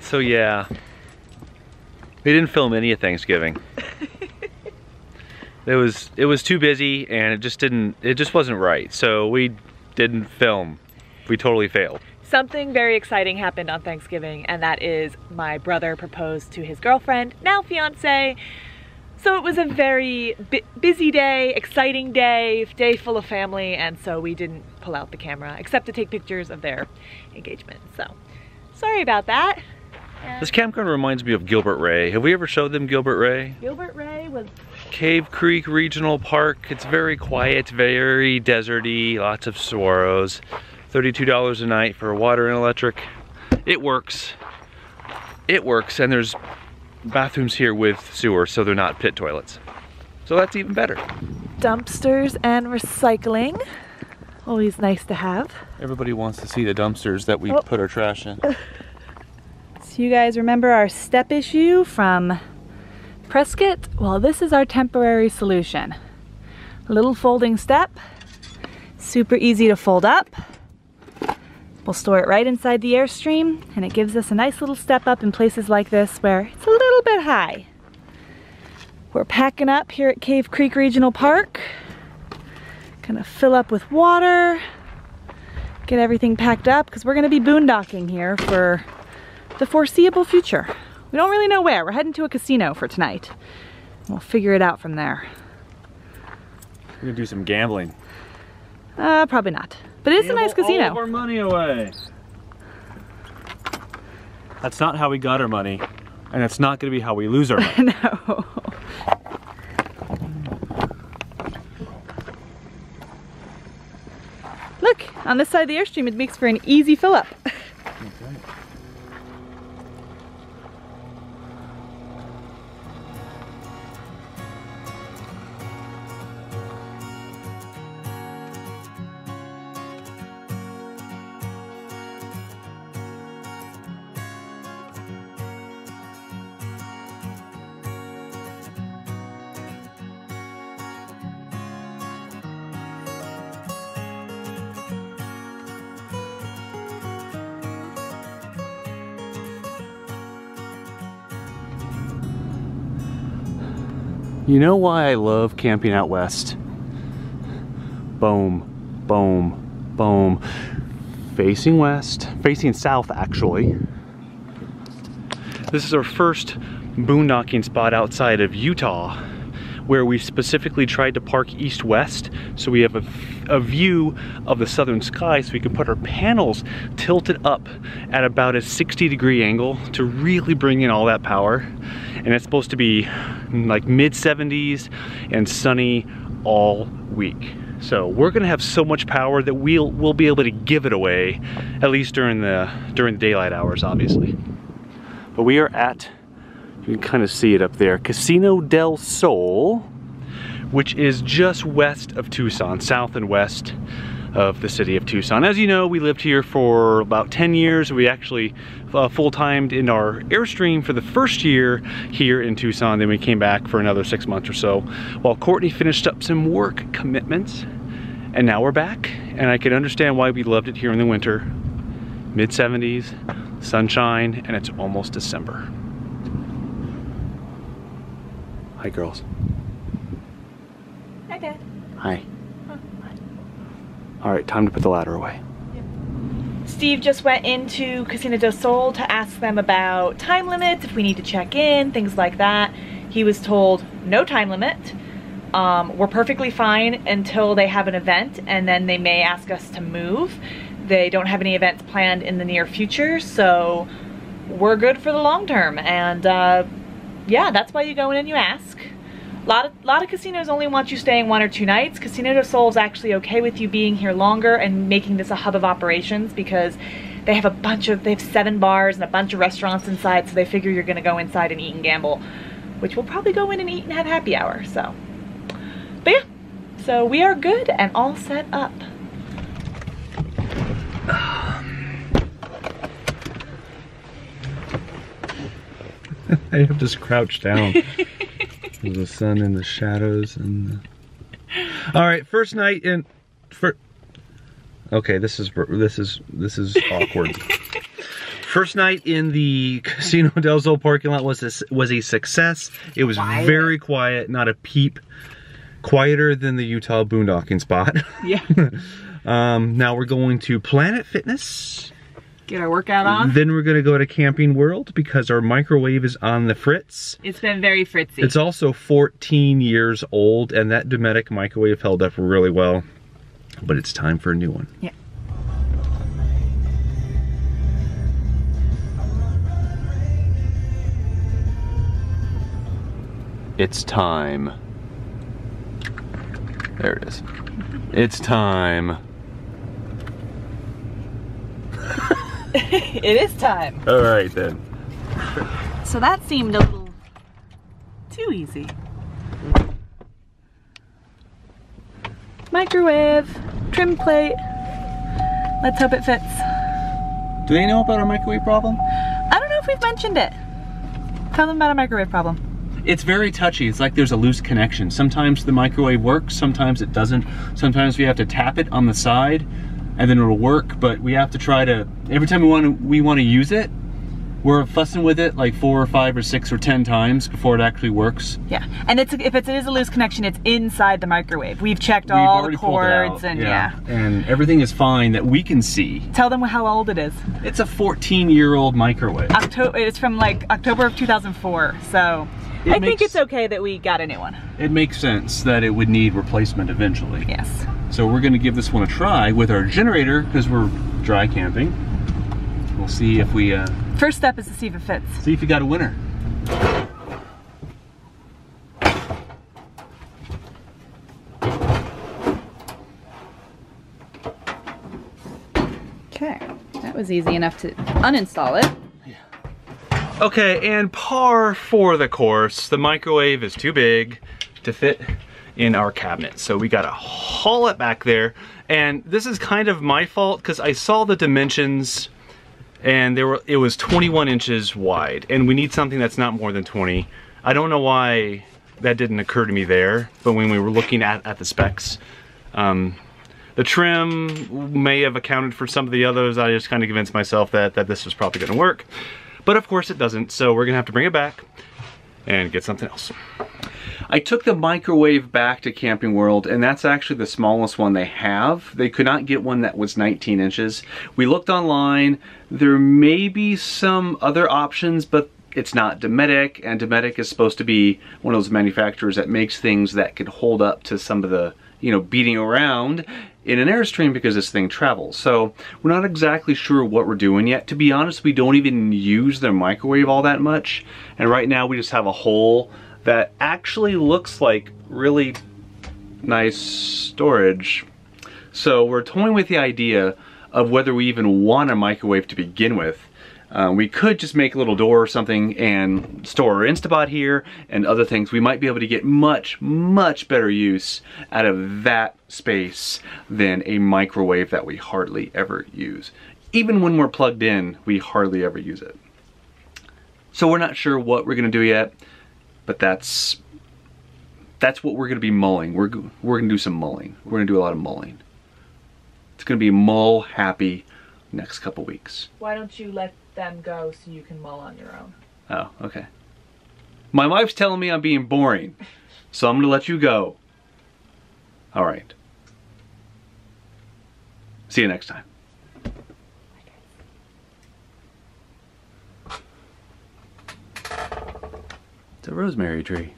So yeah, we didn't film any of Thanksgiving. It was too busy, and it just wasn't right. So we didn't film. We totally failed. Something very exciting happened on Thanksgiving, and that is my brother proposed to his girlfriend, now fiance. So it was a very busy day, exciting day full of family, and so we didn't pull out the camera except to take pictures of their engagement. So sorry about that. This campground reminds me of Gilbert Ray. Have we ever showed them Gilbert Ray? Gilbert Ray was... Cave Creek Regional Park. It's very quiet, very deserty, lots of saguaros. $32 a night for water and electric. It works. It works, and there's bathrooms here with sewer, so they're not pit toilets. So that's even better. Dumpsters and recycling. Always nice to have. Everybody wants to see the dumpsters that we put our trash in. So you guys remember our step issue from Prescott? Well, this is our temporary solution. A little folding step, super easy to fold up. We'll store it right inside the Airstream, and it gives us a nice little step up in places like this where it's a little bit high. We're packing up here at Cave Creek Regional Park. Gonna fill up with water, get everything packed up, because we're gonna be boondocking here for the foreseeable future. We don't really know where. We're heading to a casino for tonight. We'll figure it out from there. We're gonna do some gambling. Probably not. But it is a nice casino. All of our money away. That's not how we got our money, and it's not gonna be how we lose our money. No. Look, on this side of the Airstream, it makes for an easy fill up. Okay. You know why I love camping out west? Boom, boom, boom. Facing west, facing south actually. This is our first boondocking spot outside of Utah, where we specifically tried to park east-west, so we have a view of the southern sky, so we can put our panels tilted up at about a 60-degree angle to really bring in all that power. And it's supposed to be like mid-70s and sunny all week. So we're gonna have so much power that we'll be able to give it away, at least during the daylight hours, obviously. But we are at, you can kind of see it up there, Casino del Sol, which is just west of Tucson, south and west of the city of Tucson. As you know, we lived here for about 10 years. We actually full-timed in our Airstream for the first year here in Tucson. Then we came back for another 6 months or so while Courtney finished up some work commitments. And now we're back, and I can understand why we loved it here in the winter. Mid-70s, sunshine, and it's almost December. Hi, girls. Hi, Dad. Hi. All right, time to put the ladder away. Steve just went into Casino del Sol to ask them about time limits, if we need to check in, things like that. He was told no time limit. We're perfectly fine until they have an event, and then they may ask us to move. They don't have any events planned in the near future, so we're good for the long term. And yeah, that's why you go in and you ask. A lot of casinos only want you staying 1 or 2 nights. Casino del Sol is actually okay with you being here longer and making this a hub of operations, because they have 7 bars and a bunch of restaurants inside, so they figure you're gonna go inside and eat and gamble, which we'll probably go in and eat and have happy hour, so. But yeah, so we are good and all set up. I have to crouch down. There's the sun and the shadows and the... All right, first night in... Okay, this is awkward. First night in the Casino del Sol parking lot was a success. It was very quiet, not a peep. Quieter than the Utah boondocking spot. Yeah. Now we're going to Planet Fitness. Get our workout on. Then we're gonna go to Camping World because our microwave is on the fritz. It's been very fritzy. It's also 14 years old, and that Dometic microwave held up really well. But it's time for a new one. Yeah. It's time. There it is. It's time. It is time. All right then. So that seemed a little too easy. Microwave, trim plate. Let's hope it fits. Do they know about our microwave problem? I don't know if we've mentioned it. Tell them about a microwave problem. It's very touchy. It's like there's a loose connection. Sometimes the microwave works, sometimes it doesn't. Sometimes we have to tap it on the side and then it'll work, but we have to try to, every time we want to use it, we're fussing with it like 4 or 5 or 6 or 10 times before it actually works. Yeah, and if it is a loose connection, it's inside the microwave. We've checked all the cords and yeah. And everything is fine that we can see. Tell them how old it is. It's a 14-year-old microwave. It's from like October of 2004, so I think it's okay that we got a new one. It makes sense that it would need replacement eventually. Yes. So we're gonna give this one a try with our generator because we're dry camping. We'll see if we... First step is to see if it fits. See if you got a winner. Okay, that was easy enough to uninstall it. Okay, and par for the course. The microwave is too big to fit in our cabinet, so we gotta haul it back there. And this is kind of my fault because I saw the dimensions and it was 21 inches wide, and we need something that's not more than 20. I don't know why that didn't occur to me there, but when we were looking at the specs, the trim may have accounted for some of the others. I just kind of convinced myself that this was probably gonna work. But of course it doesn't, so we're gonna have to bring it back and get something else. I took the microwave back to Camping World, and that's actually the smallest one they have. They could not get one that was 19 inches. We looked online. There may be some other options, but it's not Dometic, and Dometic is supposed to be one of those manufacturers that makes things that could hold up to some of the, you know, beating around in an Airstream because this thing travels. So we're not exactly sure what we're doing yet. To be honest, we don't even use their microwave all that much. And right now we just have a hole that actually looks like really nice storage. So we're toying with the idea of whether we even want a microwave to begin with. We could just make a little door or something and store our Instapot here and other things. We might be able to get much, much better use out of that space than a microwave that we hardly ever use. Even when we're plugged in, we hardly ever use it. So we're not sure what we're gonna do yet, but that's what we're gonna be mulling. We're gonna do some mulling. We're gonna do a lot of mulling. It's gonna be mull happy next couple weeks. Why don't you let them go so you can mull on your own? Oh, okay. My wife's telling me I'm being boring, so I'm gonna let you go. All right. See you next time. It's a rosemary tree.